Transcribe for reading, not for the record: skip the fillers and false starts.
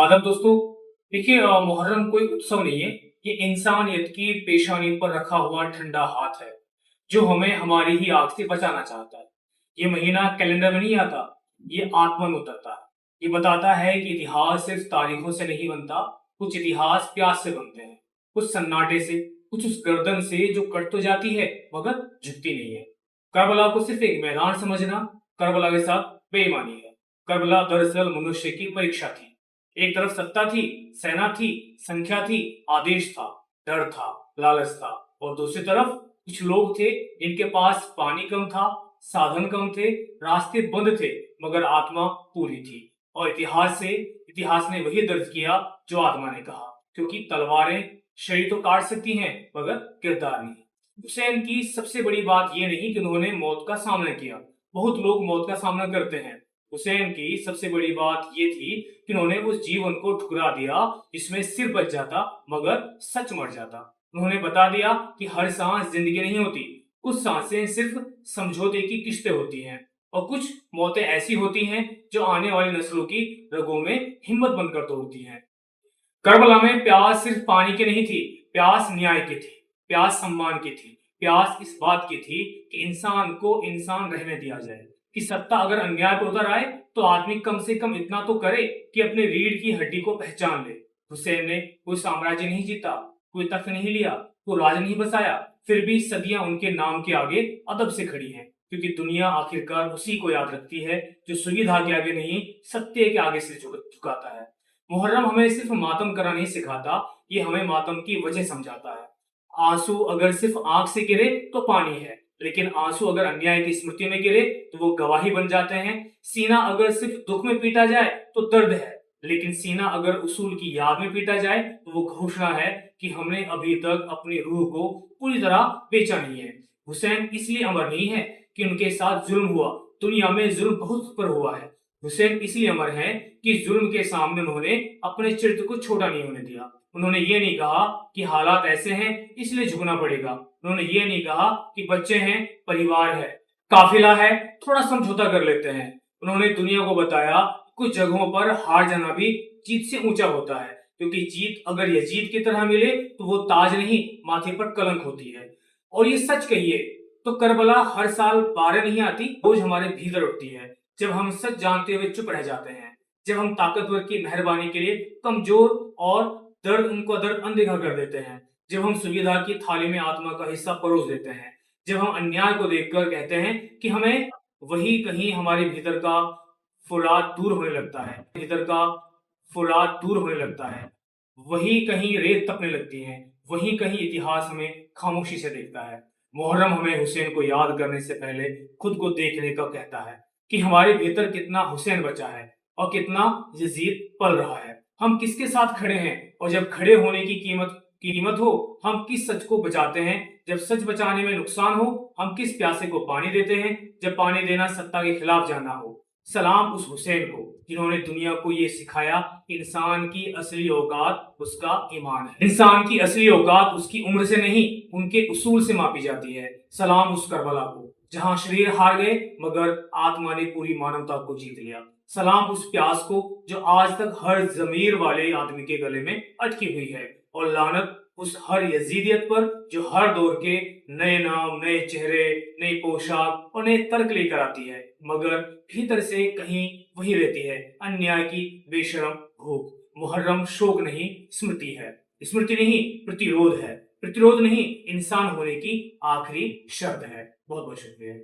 आदाब दोस्तों। देखिए, मुहर्रम कोई उत्सव नहीं है। ये इंसानियत की पेशानी पर रखा हुआ ठंडा हाथ है जो हमें हमारी ही आग से बचाना चाहता है। ये महीना कैलेंडर में नहीं आता, ये आत्मा में उतरता है। ये बताता है कि इतिहास सिर्फ तारीखों से नहीं बनता। कुछ इतिहास प्यास से बनते हैं, कुछ सन्नाटे से, कुछ उस गर्दन से जो कट तो जाती है मगर झुकती नहीं है। करबला को सिर्फ एक मैदान समझना करबला के साथ बेईमानी है। करबला दरअसल मनुष्य की परीक्षा थी। एक तरफ सत्ता थी, सेना थी, संख्या थी, आदेश था, डर था, लालच था। और दूसरी तरफ कुछ लोग थे जिनके पास पानी कम था, साधन कम थे, रास्ते बंद थे, मगर आत्मा पूरी थी। और इतिहास ने वही दर्ज किया जो आत्मा ने कहा, क्योंकि तलवारें शरीर तो काट सकती हैं मगर किरदार नहीं। हुसैन की सबसे बड़ी बात यह नहीं कि उन्होंने मौत का सामना किया। बहुत लोग मौत का सामना करते हैं। हुसैन की सबसे बड़ी बात यह थी कि उन्होंने उस जीवन को ठुकरा दिया जिसमें सिर बच जाता मगर सच मर जाता। उन्होंने बता दिया कि हर सांस जिंदगी नहीं होती, कुछ सांसें सिर्फ समझौते की किस्तें होती हैं, और कुछ मौतें ऐसी होती हैं जो आने वाली नस्लों की रगों में हिम्मत बनकर तोड़ती हैं। करबला में प्यास सिर्फ पानी की नहीं थी, प्यास न्याय की थी, प्यास सम्मान की थी, प्यास इस बात की थी कि इंसान को इंसान रहने दिया जाए, कि सत्ता अगर अन्याय पर उतर आए तो आदमी कम से कम इतना तो करे कि अपने रीढ़ की हड्डी को पहचान ले। हुसैन ने कोई साम्राज्य नहीं जीता, कोई तख्त नहीं लिया, कोई राज नहीं बसाया, फिर भी सदियां उनके नाम के आगे अदब से खड़ी हैं, क्योंकि दुनिया आखिरकार उसी को याद रखती है जो सुविधा के आगे नहीं, सत्य के आगे से झुकाता है। मुहर्रम हमें सिर्फ मातम करना नहीं सिखाता, ये हमें मातम की वजह समझाता है। आंसू अगर सिर्फ आंख से गिरे तो पानी है, लेकिन आंसू अगर अन्याय की स्मृति में गिरे तो वो गवाही बन जाते हैं। सीना अगर सिर्फ दुख में पीटा जाए तो दर्द है, लेकिन सीना अगर उसूल की याद में पीटा जाए तो वो घोषणा है कि हमने अभी तक अपनी रूह को पूरी तरह बेचा नहीं है। हुसैन इसलिए अमर नहीं है कि उनके साथ जुल्म हुआ, दुनिया में जुल्म बहुत पर हुआ है। हुसैन इसलिए अमर है कि जुल्म के सामने उन्होंने अपने चरित्र को छोटा नहीं होने दिया। उन्होंने ये नहीं कहा कि हालात ऐसे हैं इसलिए झुकना पड़ेगा। उन्होंने ये नहीं कहा कि बच्चे हैं, परिवार है, काफिला है, थोड़ा समझौता कर लेते हैं। उन्होंने दुनिया को बताया कुछ जगहों पर हार जाना भी जीत से ऊंचा होता है, क्योंकि जीत अगर यजीद की तरह मिले तो वो ताज नहीं, माथे पर कलंक होती है। और ये सच कहिए तो करबला हर साल 12 नहीं आती, रोज हमारे भीतर उठती है, जब हम सच जानते हुए चुप रह जाते हैं, जब हम ताकतवर की मेहरबानी के लिए कमजोर और उनका दर्द अनदेखा कर देते हैं, जब हम सुविधा की थाली में आत्मा का हिस्सा परोस देते हैं, जब हम अन्याय को देखकर कहते हैं कि हमें, वही कहीं हमारे भीतर का फुलाद दूर होने लगता है, वही कहीं रेत तपने लगती है, वही कहीं इतिहास हमें खामोशी से देखता है। मुहर्रम हमें हुसैन को याद करने से पहले खुद को देखने का कहता है कि हमारे भीतर कितना हुसैन बचा है और कितना यजीद पल रहा है। हम किसके साथ खड़े हैं, और जब खड़े होने की कीमत हो हम किस सच को बचाते हैं, जब सच बचाने में नुकसान हो हम किस प्यासे को पानी देते हैं, जब पानी देना सत्ता के खिलाफ जाना हो। सलाम उस हुसैन को जिन्होंने दुनिया को ये सिखाया, इंसान की असली औकात उसका ईमान है। इंसान की असली औकात उसकी उम्र से नहीं, उनके उसूल से मापी जाती है। सलाम उस करबला को जहां शरीर हार गए मगर आत्मा ने पूरी मानवता को जीत लिया। सलाम उस प्यास को जो आज तक हर जमीर वाले आदमी के गले में अटकी हुई है। और लानत उस हर यजीदियत पर जो हर दौर के नए नाम, नए चेहरे, नई पोशाक और नए तर्क लेकर आती है, मगर भीतर से कहीं वही रहती है, अन्याय की बेशरम भूख। मुहर्रम शोक नहीं, स्मृति है। स्मृति नहीं, प्रतिरोध है। प्रतिरोध नहीं, इंसान होने की आखिरी शर्त है। बहुत बहुत शुक्रिया।